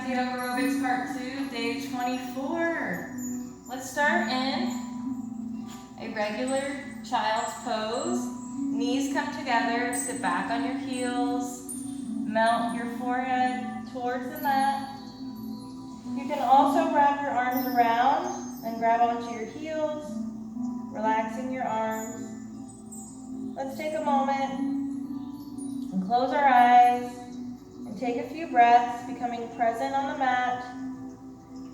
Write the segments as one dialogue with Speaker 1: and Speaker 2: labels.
Speaker 1: to Yogarobix Part 2, Day 24. Let's start in a regular child's pose. Knees come together, sit back on your heels, melt your forehead towards the mat. You can also wrap your arms around and grab onto your heels, relaxing your arms. Let's take a moment and close our eyes and take a few breaths, becoming present on the mat,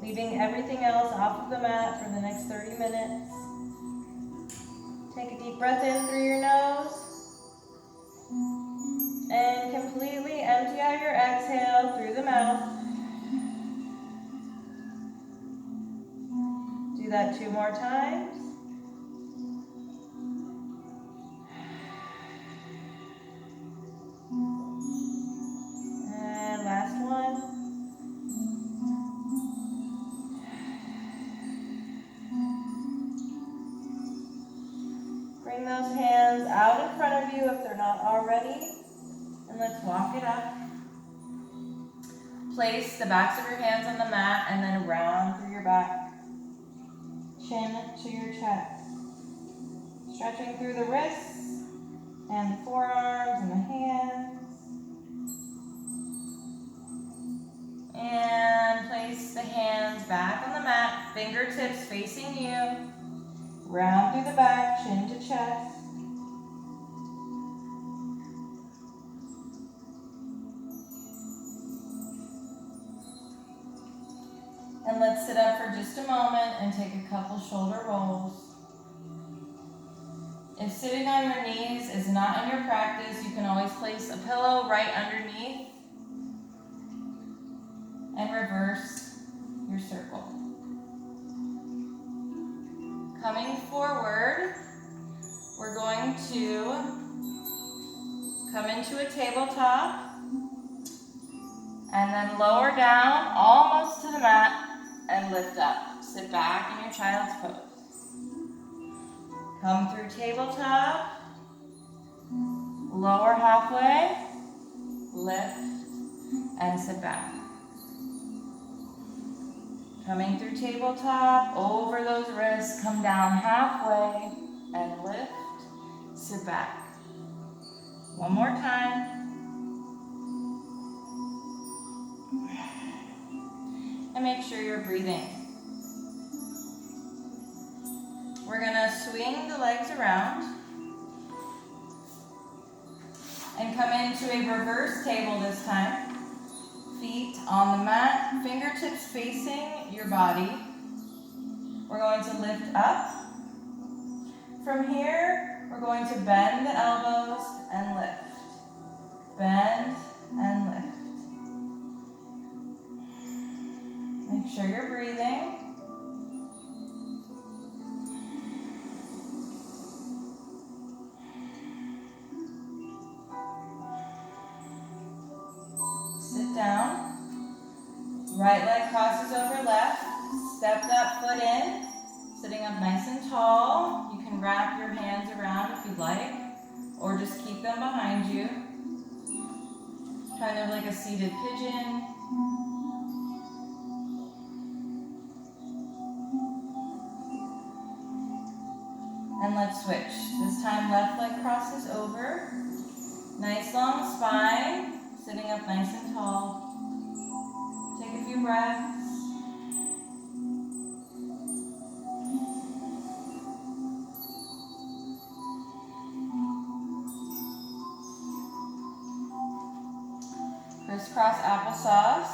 Speaker 1: leaving everything else off of the mat for the next 30 minutes. Take a deep breath in through your nose and completely empty out your exhale through the mouth. Do that 2 more times. And last one. Bring those hands out in front of you if they're not already, and let's walk it up. Place the backs of your hands on the mat and then round through your back, chin to your chest. Stretching through the wrists and the forearms and the hands. And place the hands back on the mat, fingertips facing you. Round through the back, chin to chest. And let's sit up for just a moment and take a couple shoulder rolls. If sitting on your knees is not in your practice, you can always place a pillow right underneath and reverse your circle. Coming forward, we're going to come into a tabletop and then lower down almost to the mat and lift up. Sit back in your child's pose. Come through tabletop, lower halfway, lift, and sit back. Coming through tabletop, over those wrists, come down halfway and lift, sit back. One more time. And make sure you're breathing. We're gonna swing the legs around and come into a reverse table this time. Feet on the mat, fingertips facing your body. We're going to lift up. From here, we're going to bend the elbows and lift. Bend and lift. Make sure you're breathing. Sit down. Right leg crosses over left. Step that foot in. Sitting up nice and tall. You can wrap your hands around if you'd like, or just keep them behind you. Kind of like a seated pigeon. And let's switch. This time left leg crosses over. Nice long spine. Sitting up nice and tall. Take a few breaths. Crisscross applesauce.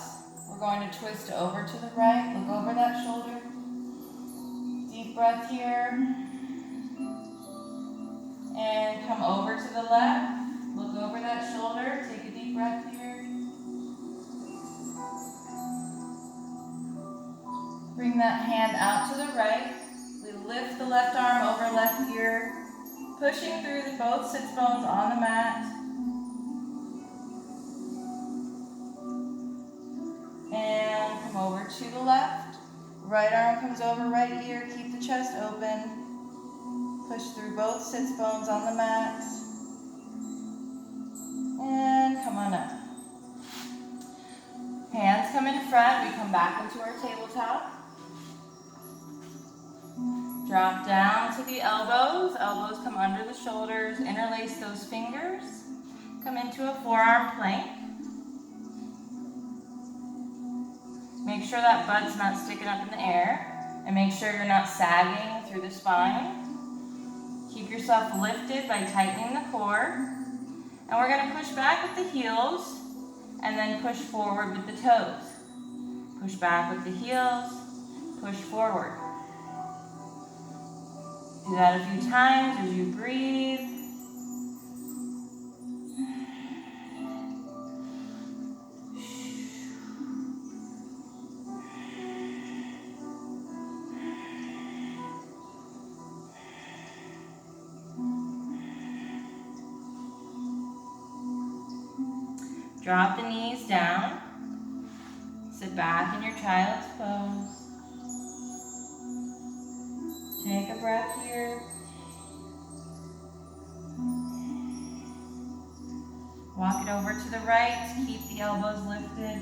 Speaker 1: We're going to twist over to the right. Look over that shoulder. Deep breath here. And come over to the left. Look over that shoulder. Take a deep breath here. Bring that hand out to the right. We lift the left arm over left ear, pushing through both sits bones on the mat. And come over to the left. Right arm comes over right ear. Keep the chest open. Push through both sits bones on the mat. And come on up. Hands come in front, we come back into our tabletop. Drop down to the elbows. Elbows come under the shoulders. Interlace those fingers. Come into a forearm plank. Make sure that butt's not sticking up in the air. And make sure you're not sagging through the spine. Keep yourself lifted by tightening the core. And we're going to push back with the heels and then push forward with the toes. Push back with the heels, push forward. Do that a few times as you breathe. Drop the knees down. Sit back in your child's pose. Take a breath here. Walk it over to the right. Keep the elbows lifted.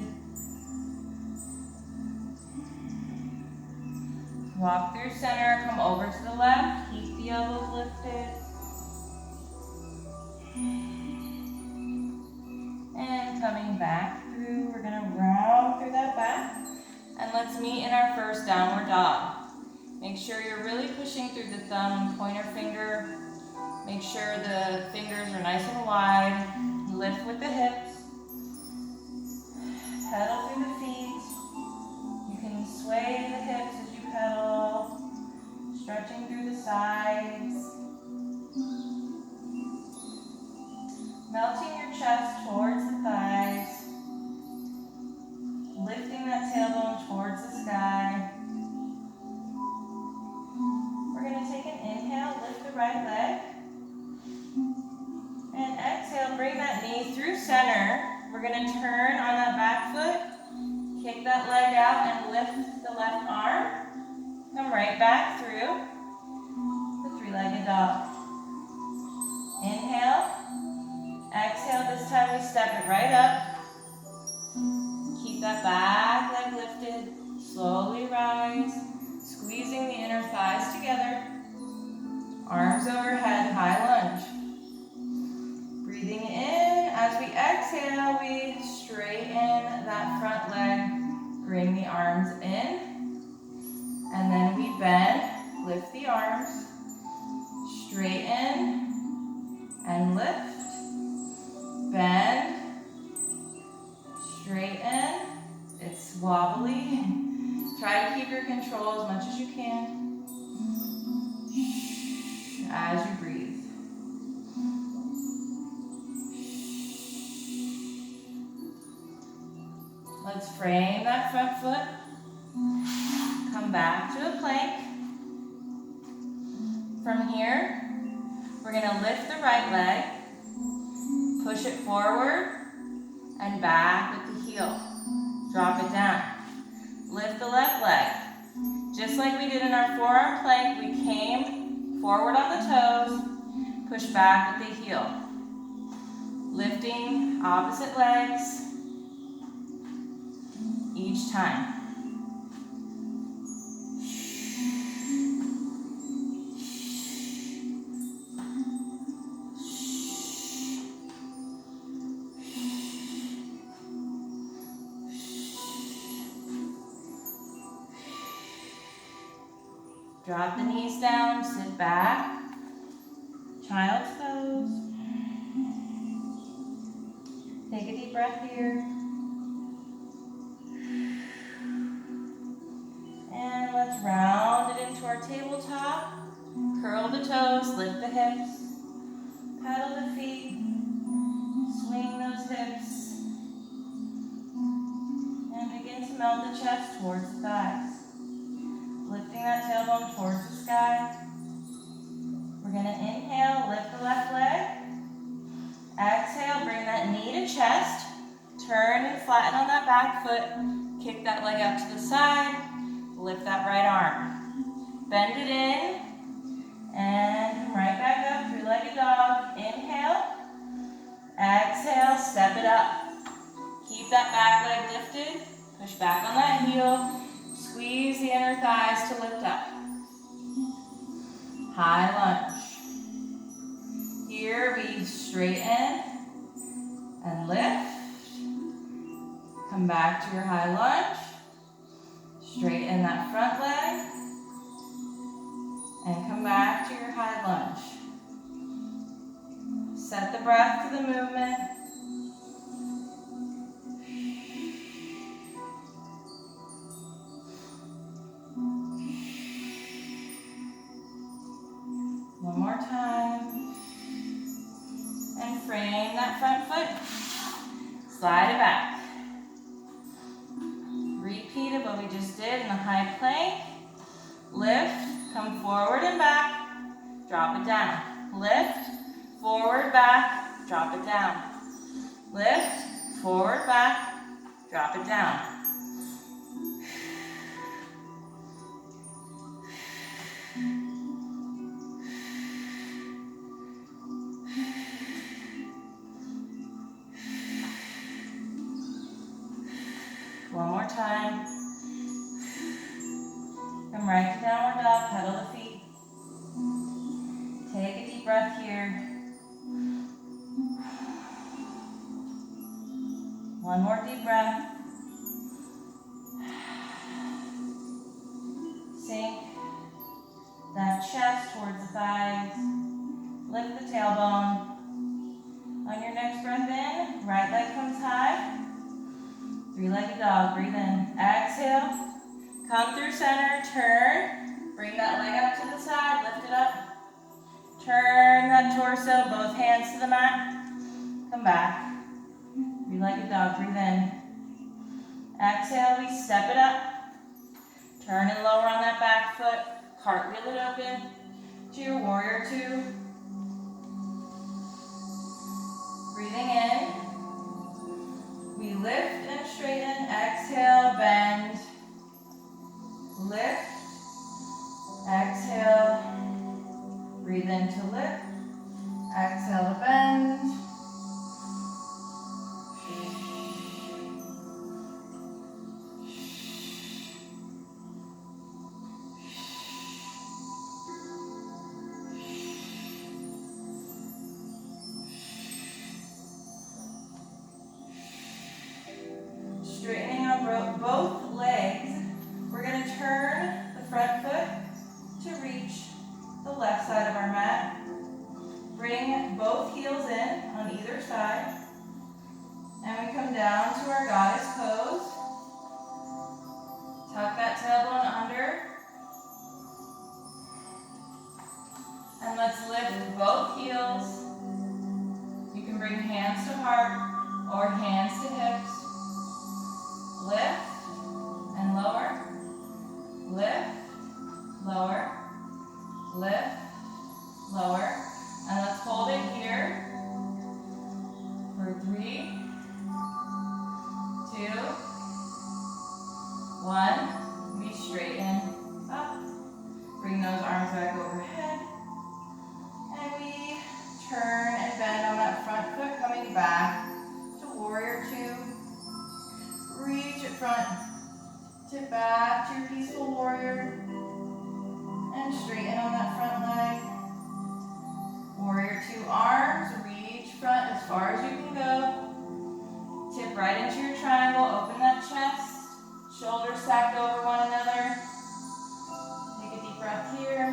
Speaker 1: Walk through center. Come over to the left. Keep the elbows lifted. And coming back through, we're going to round through that back. And let's meet in our first downward dog. Make sure you're really pushing through the thumb and pointer finger. Make sure the fingers are nice and wide. Lift with the hips. Pedal through the feet. You can sway the hips as you pedal. Stretching through the sides. Melting your chest towards the thighs. Lifting that tailbone towards the sky. We're going to take an inhale, lift the right leg. And exhale, bring that knee through center. We're going to turn on that back foot. Kick that leg out and lift the left arm. Come right back through the three-legged dog. Inhale. Exhale, this time we step it right up. Keep that back leg lifted. Slowly rise. Squeezing the inner thighs together. Arms overhead, high lunge. Breathing in. As we exhale, we straighten that front leg. Bring the arms in. And then we bend. Lift the arms. Straighten. And lift. Bend, straighten, it's wobbly. Try to keep your control as much as you can. As you breathe. Let's frame that front foot. Come back to a plank. From here, we're going to lift the right leg. Push it forward and back with the heel. Drop it down. Lift the left leg. Just like we did in our forearm plank, we came forward on the toes, push back with the heel. Lifting opposite legs each time. Drop the knees down, sit back, child's pose. Take a deep breath here. And let's round it into our tabletop. Curl the toes, lift the hips, pedal the feet, swing those hips, and begin to melt the chest towards the thighs. Lifting that tailbone towards the sky. We're going to inhale, lift the left leg. Exhale, bring that knee to chest. Turn and flatten on that back foot. Kick that leg out to the side. Lift that right arm. Bend it in. And come right back up, three-legged dog. Inhale. Exhale, step it up. Keep that back leg lifted. Push back on that heel. Squeeze the inner thighs to lift up. High lunge. Here we straighten and lift. Come back to your high lunge. Straighten that front leg. And come back to your high lunge. Set the breath to the movement. One more time. And frame that front foot. Slide it back. Repeat of what we just did in the high plank. Lift, come forward and back, drop it down. Lift, forward, back, drop it down. Lift, forward, back, drop it down. One more time. Come right to downward dog, pedal the feet. Take a deep breath here. One more deep breath. Sink that chest towards the thighs. Lift the tailbone. On your next breath in, right leg comes high. Three-legged dog, breathe in. Exhale. Come through center, turn. Bring that leg out to the side, lift it up. Turn that torso, both hands to the mat. Come back. Three-legged dog, breathe in. Exhale, we step it up. Turn and lower on that back foot. Cartwheel it open to your warrior two. Breathing in. We lift and straighten. Exhale, bend. Lift. Exhale. Breathe in to lift. Exhale to bend. Straightening on both legs. We're going to turn the front foot to reach the left side of our mat. Bring both heels in on either side. And we come down to our goddess pose. Tuck that tailbone under. And let's lift both heels. You can bring hands to heart or hands to hips. Lift and lower. Lift, lower, lift, lower. And let's hold it here for 3, 2, 1. We straighten up. Bring those arms back overhead. And we turn and bend on that front foot, coming back to warrior two. Reach it front, tip back to your peaceful warrior, and straighten on that front leg. Warrior two arms, reach front as far as you can go. Tip right into your triangle, open that chest, shoulders stacked over one another. Take a deep breath here.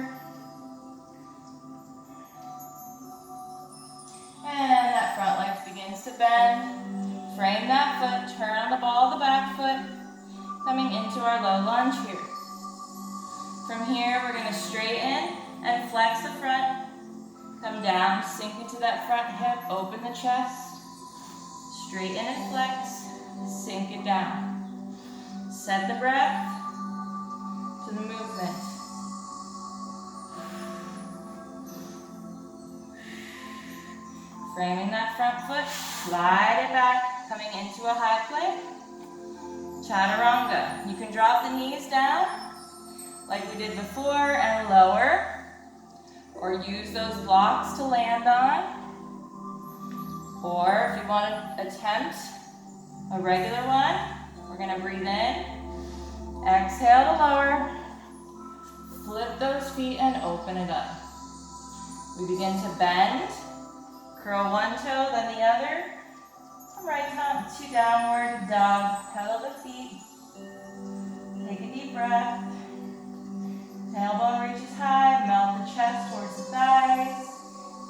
Speaker 1: And that front leg begins to bend. Frame that foot, turn on the ball of the back foot, coming into our low lunge here. From here, we're going to straighten and flex the front. Come down, sink into that front hip, open the chest. Straighten and flex, sink it down. Set the breath to the movement. Framing that front foot, slide it back. Coming into a high plank, chaturanga. You can drop the knees down like we did before and lower, or use those blocks to land on. Or if you want to attempt a regular one, We're gonna breathe in, exhale to lower, flip those feet and open it up. We begin to bend, curl one toe, then the other. From right top to downward dog, pedal the feet. Take a deep breath. Tailbone reaches high, melt the chest towards the thighs.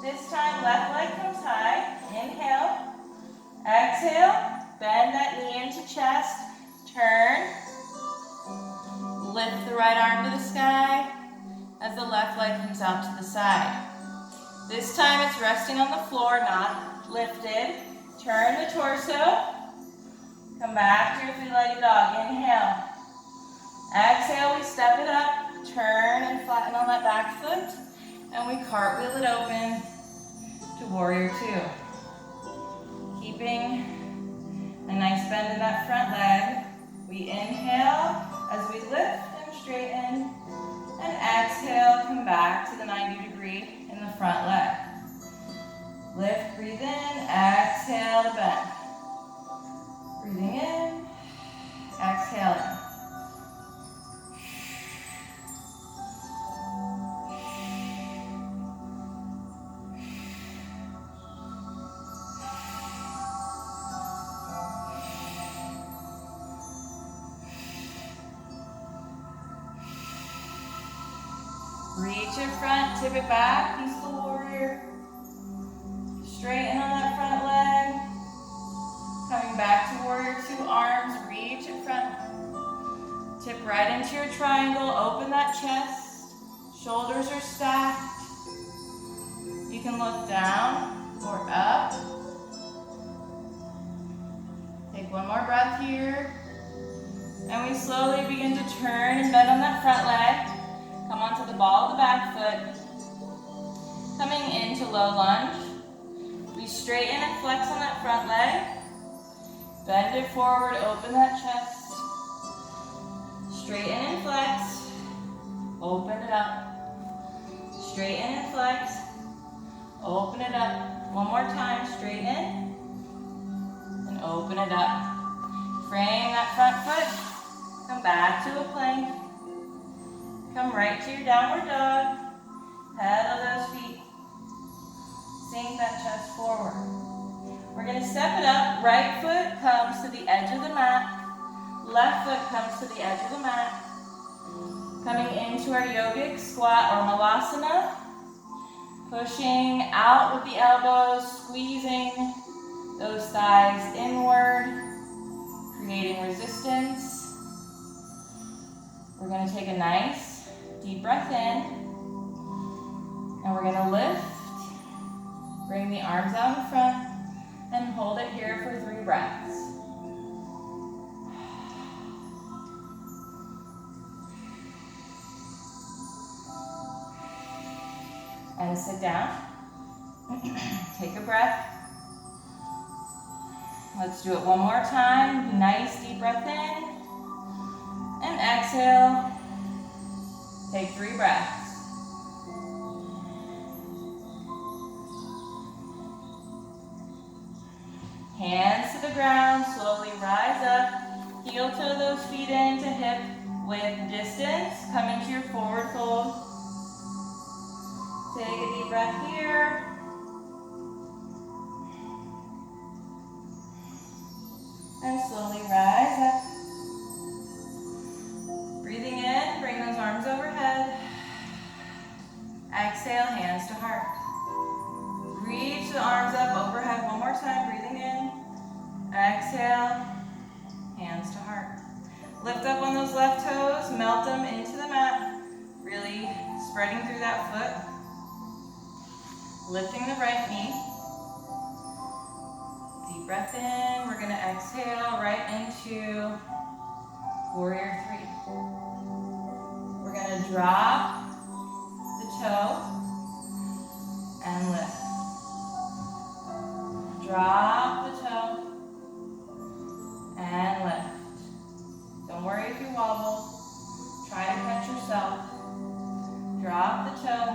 Speaker 1: This time, left leg comes high. Inhale. Exhale. Bend that knee into chest. Turn. Lift the right arm to the sky as the left leg comes out to the side. This time, it's resting on the floor, not lifted. Turn the torso. Come back to your three-legged dog. Inhale. Exhale, we step it up. Turn and flatten on that back foot. And we cartwheel it open to warrior two. Keeping a nice bend in that front leg. We inhale as we lift and straighten. And exhale, come back to the 90 degree in the front leg. Lift, breathe in, exhale to bend. Breathing in, exhaling. Reach it front, tip it back, peaceful warrior. Straighten on that front leg. Coming back to warrior two, arms, reach it front. Tip right into your triangle, open that chest. Shoulders are stacked. You can look down or up. Take one more breath here. And we slowly begin to turn and bend on that front leg. Come onto the ball of the back foot. Coming into low lunge. We straighten and flex on that front leg. Bend it forward, open that chest. Straighten and flex. Open it up. Straighten and flex. Open it up. One more time, straighten. And open it up. Frame that front foot. Come back to a plank. Come right to your downward dog. Pedal those feet. Sink that chest forward. We're going to step it up. Right foot comes to the edge of the mat. Left foot comes to the edge of the mat. Coming into our yogic squat or malasana. Pushing out with the elbows, squeezing those thighs inward, creating resistance. We're going to take a nice deep breath in, and we're going to lift, bring the arms out in front, and hold it here for 3 breaths. And sit down. Take a breath. Let's do it one more time. Nice deep breath in, and exhale. Take 3 breaths. Hands to the ground, slowly rise up. Heel toe those feet in to hip width distance. Come into your forward fold. Take a deep breath here. And slowly rise up. Breathing in, bring those arms overhead. Exhale, hands to heart. Reach the arms up overhead one more time, breathing in. Exhale, hands to heart. Lift up on those left toes, melt them into the mat. Really spreading through that foot. Lifting the right knee. Deep breath in. We're going to exhale right into warrior 3. We're going to drop the toe and lift. Drop the toe and lift. Don't worry if you wobble. Try to catch yourself. Drop the toe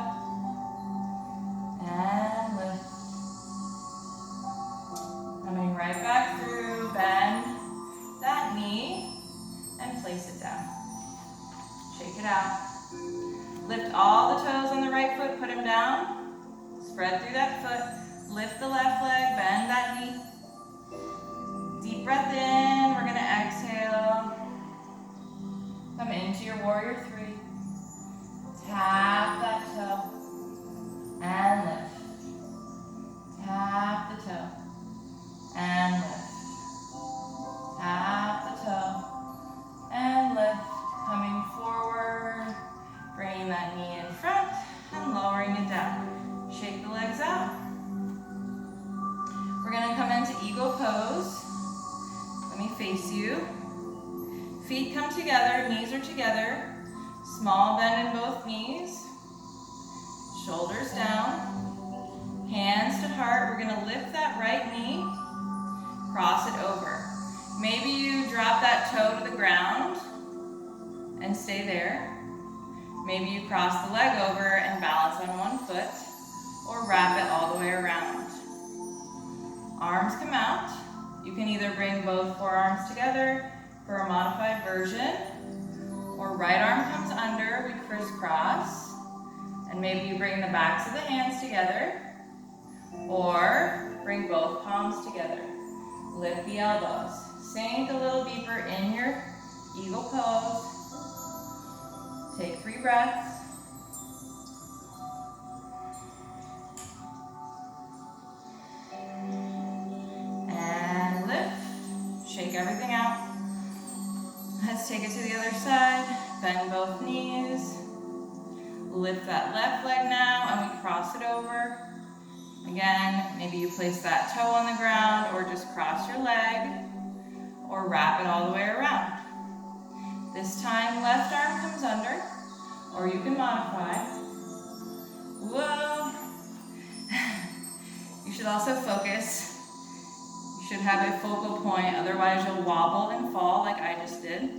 Speaker 1: and lift. Coming right back through, bend that knee. Shake it out. Lift all the toes on the right foot, put them down. Spread through that foot. Lift the left leg, bend that knee. Deep breath in, we're gonna exhale. Come into your warrior three. Tap that toe and lift. Tap the toe and lift. Tap the toe and lift. Coming forward, bringing that knee in front and lowering it down. Shake the legs out. We're gonna come into eagle pose. Let me face you. Feet come together, knees are together. Small bend in both knees. Shoulders down. Hands to heart. We're gonna lift that right knee. Cross it over. Maybe you drop that toe to the ground and stay there. Maybe you cross the leg over and balance on one foot, or wrap it all the way around. Arms come out. You can either bring both forearms together for a modified version, or right arm comes under, we crisscross, and maybe you bring the backs of the hands together, or bring both palms together. Lift the elbows. Sink a little deeper in your eagle pose. Take 3 breaths. And lift. Shake everything out. Let's take it to the other side. Bend both knees. Lift that left leg now and we cross it over. Again, maybe you place that toe on the ground or just cross your leg or wrap it all the way around. This time, left arm comes under, or you can modify. Whoa. You should also focus. You should have a focal point, otherwise you'll wobble and fall like I just did.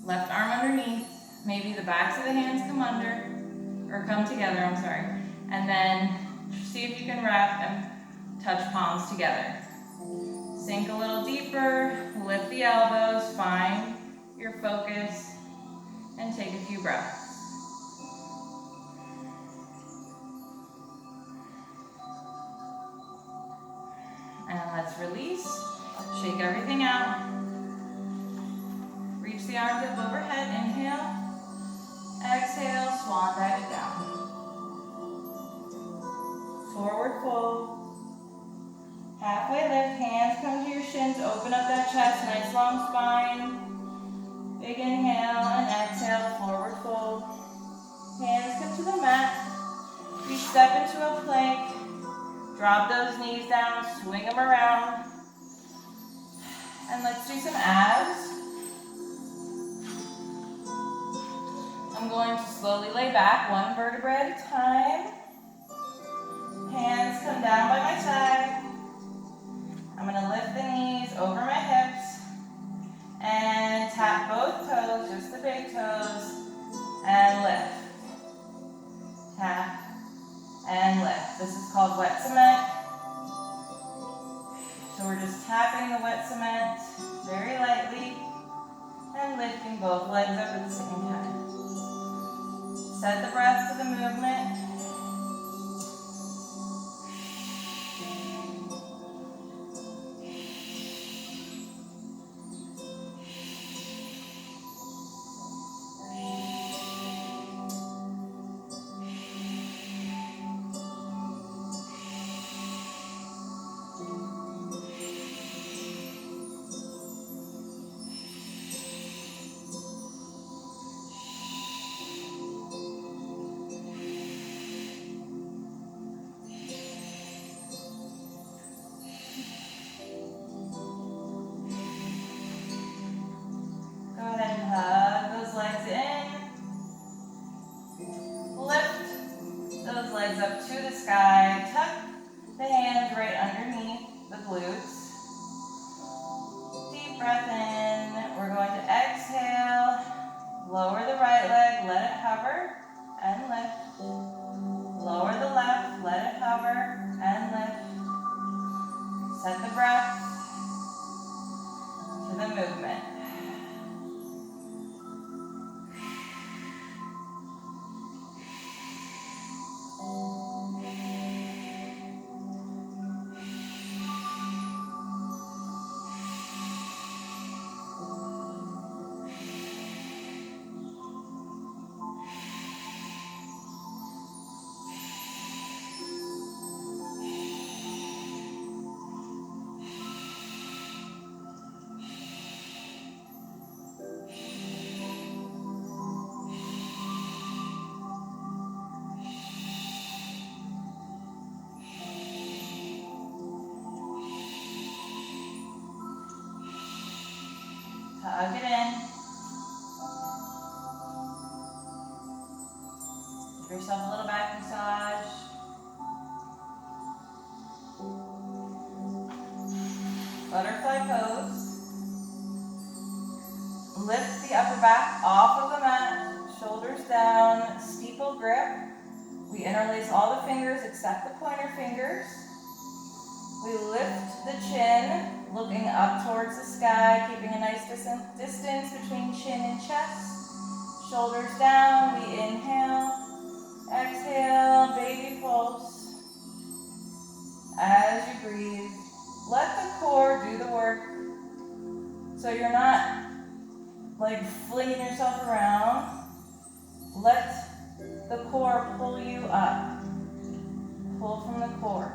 Speaker 1: Left arm underneath. Maybe the backs of the hands come under, or come together, I'm sorry. And then see if you can wrap and touch palms together. Sink a little deeper, lift the elbows, find your focus, and take a few breaths. And let's release, shake everything out. Reach the arms up overhead, inhale, exhale, swan dive it down. Forward fold. Halfway lift, hands come to your shins, open up that chest, nice long spine. Big inhale and exhale, forward fold. Hands come to the mat. You step into a plank. Drop those knees down, swing them around. And let's do some abs. I'm going to slowly lay back, 1 vertebra at a time. Hands come down by my side. I'm going to lift the knees over my hips and tap both toes, just the big toes, and lift. Tap and lift. This is called wet cement. So we're just tapping the wet cement very lightly and lifting both legs up at the same time. Set the breath to the movement. Hug it in. Give yourself a little back massage. Butterfly pose. Lift the upper back off of the mat, shoulders down, steeple grip. We interlace all the fingers except the pointer fingers. We lift the chin, looking up towards the sky, keeping a nice distance between chin and chest. Shoulders down, we inhale, exhale, baby pulse. As you breathe, let the core do the work. So you're not like flinging yourself around. Let the core pull you up. Pull from the core.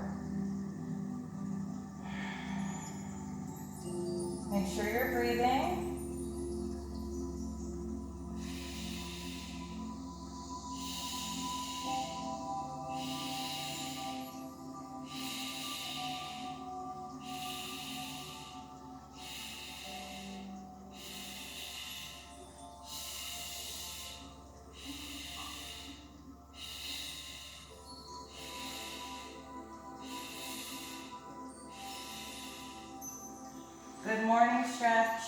Speaker 1: Make sure you're breathing. Good morning stretch.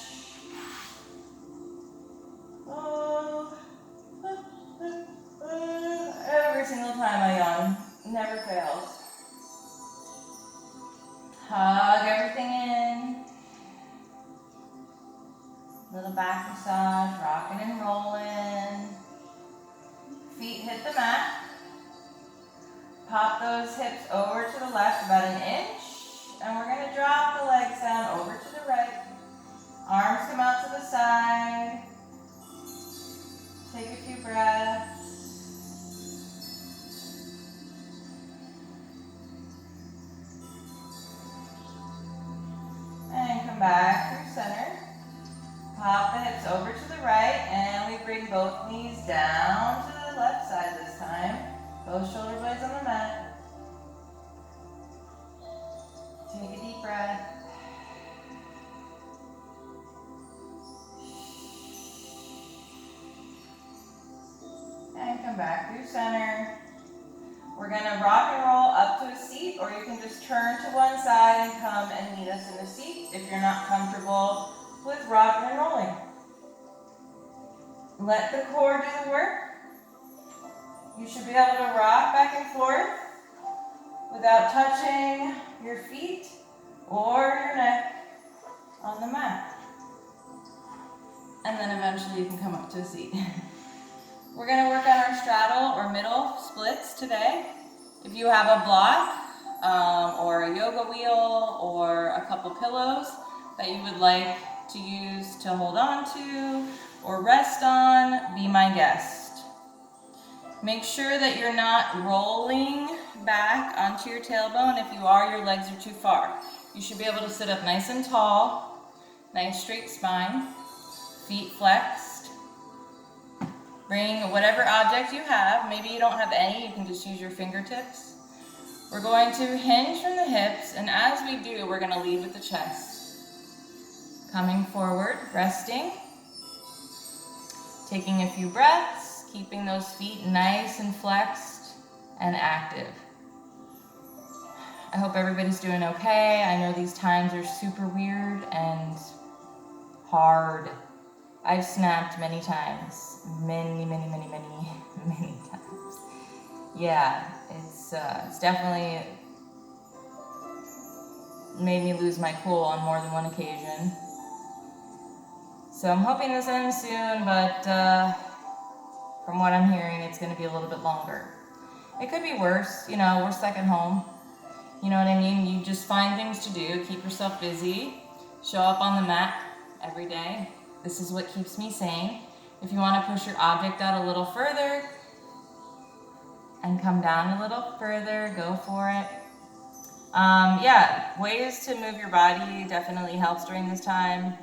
Speaker 1: Oh. Every single time I yawn, never fails. Hug everything in. Little back massage, rocking and rolling. Feet hit the mat. Pop those hips over to the left about an inch. And we're going to drop the legs down over to the right. Arms come out to the side. Take a few breaths. And come back through center. Pop the hips over to the right, and we bring both knees down to the left side this time. Both shoulder blades on the mat. Take a deep breath. And come back through center. We're going to rock and roll up to a seat, or you can just turn to one side and come and meet us in the seat if you're not comfortable with rocking and rolling. Let the core do the work. You should be able to rock back and forth without touching your feet or your neck on the mat. And then eventually you can come up to a seat. We're going to work on our straddle or middle splits today. If you have a block or a yoga wheel or a couple pillows that you would like to use to hold on to or rest on, be my guest. Make sure that you're not rolling back onto your tailbone. If you are, your legs are too far. You should be able to sit up nice and tall, nice straight spine, feet flexed. Bring whatever object you have. Maybe you don't have any, you can just use your fingertips. We're going to hinge from the hips, and as we do, we're going to lead with the chest. Coming forward, resting. Taking a few breaths, keeping those feet nice and flexed and active. I hope everybody's doing okay. I know these times are super weird and hard. I've snapped many times. Many times. Yeah, it's definitely made me lose my cool on more than one occasion. So I'm hoping this ends soon, but from what I'm hearing, it's going to be a little bit longer. It could be worse, you know, we're stuck at home. You know what I mean? You just find things to do, keep yourself busy, show up on the mat every day. This is what keeps me sane. If you want to push your object out a little further and come down a little further, go for it. Yeah, ways to move your body definitely helps during this time.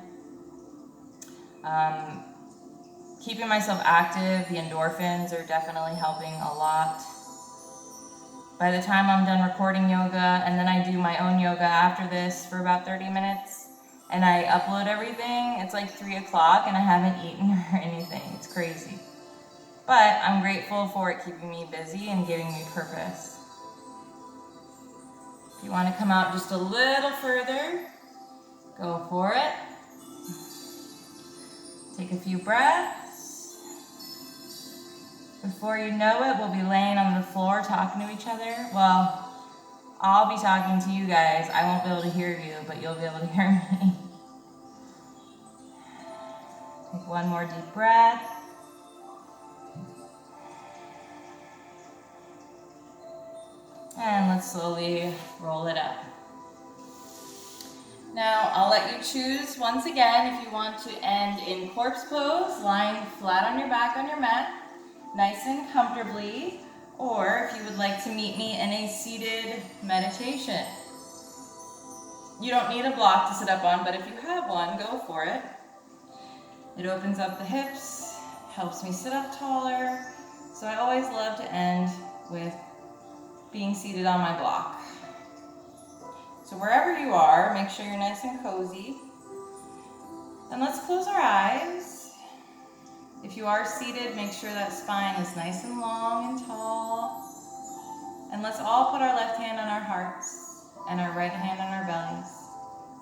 Speaker 1: Keeping myself active, the endorphins are definitely helping a lot. By the time I'm done recording yoga, and then I do my own yoga after this for about 30 minutes, and I upload everything, it's like 3 o'clock and I haven't eaten or anything. It's crazy. But I'm grateful for it keeping me busy and giving me purpose. If you want to come out just a little further, go for it. Take a few breaths. Before you know it, we'll be laying on the floor talking to each other. Well, I'll be talking to you guys. I won't be able to hear you, but you'll be able to hear me. Take one more deep breath. And let's slowly roll it up. Now, I'll let you choose once again if you want to end in corpse pose, lying flat on your back on your mat, nice and comfortably, or if you would like to meet me in a seated meditation. You don't need a block to sit up on, but if you have one, go for it. It opens up the hips, helps me sit up taller, so I always love to end with being seated on my block. So wherever you are, make sure you're nice and cozy. And let's close our eyes. If you are seated, make sure that spine is nice and long and tall. And let's all put our left hand on our hearts and our right hand on our bellies.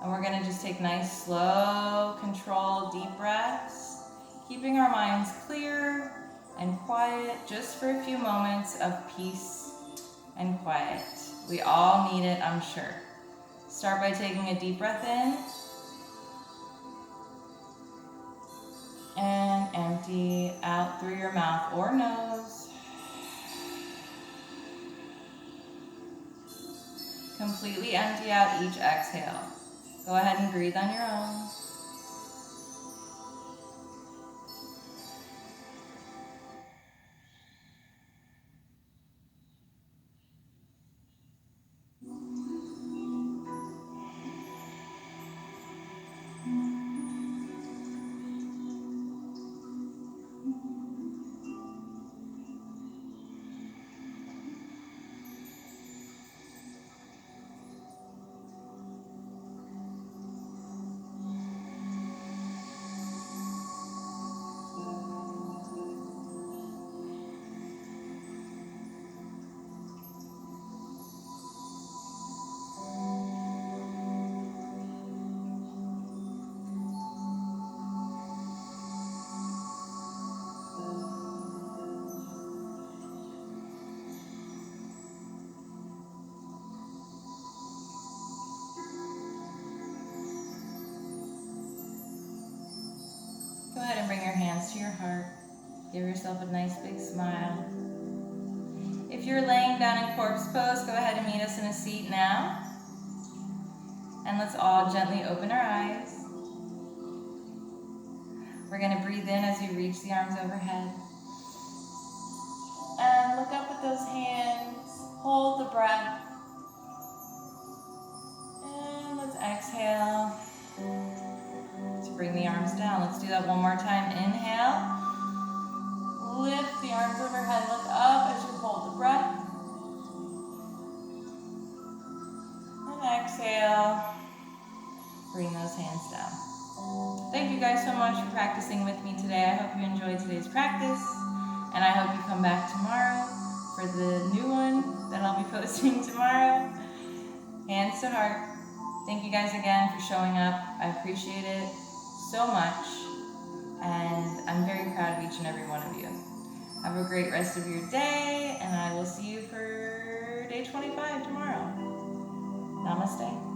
Speaker 1: And we're gonna just take nice, slow, controlled, deep breaths, keeping our minds clear and quiet just for a few moments of peace and quiet. We all need it, I'm sure. Start by taking a deep breath in and empty out through your mouth or nose. Completely empty out each exhale. Go ahead and breathe on your own. Go ahead and bring your hands to your heart. Give yourself a nice big smile. If you're laying down in corpse pose, go ahead and meet us in a seat now. And let's all gently open our eyes. We're going to breathe in as we reach the arms overhead. And look up with those hands. Hold the breath. And let's exhale to bring the arms down. Let's do that one more time. Inhale. Lift the arms overhead. Look up as you hold the breath. And exhale. Bring those hands down. Thank you guys so much for practicing with me today. I hope you enjoyed today's practice. And I hope you come back tomorrow for the new one that I'll be posting tomorrow. Hands to heart. Thank you guys again for showing up. I appreciate it so much. And I'm very proud of each and every one of you. Have a great rest of your day, and I will see you for day 25 tomorrow. Namaste.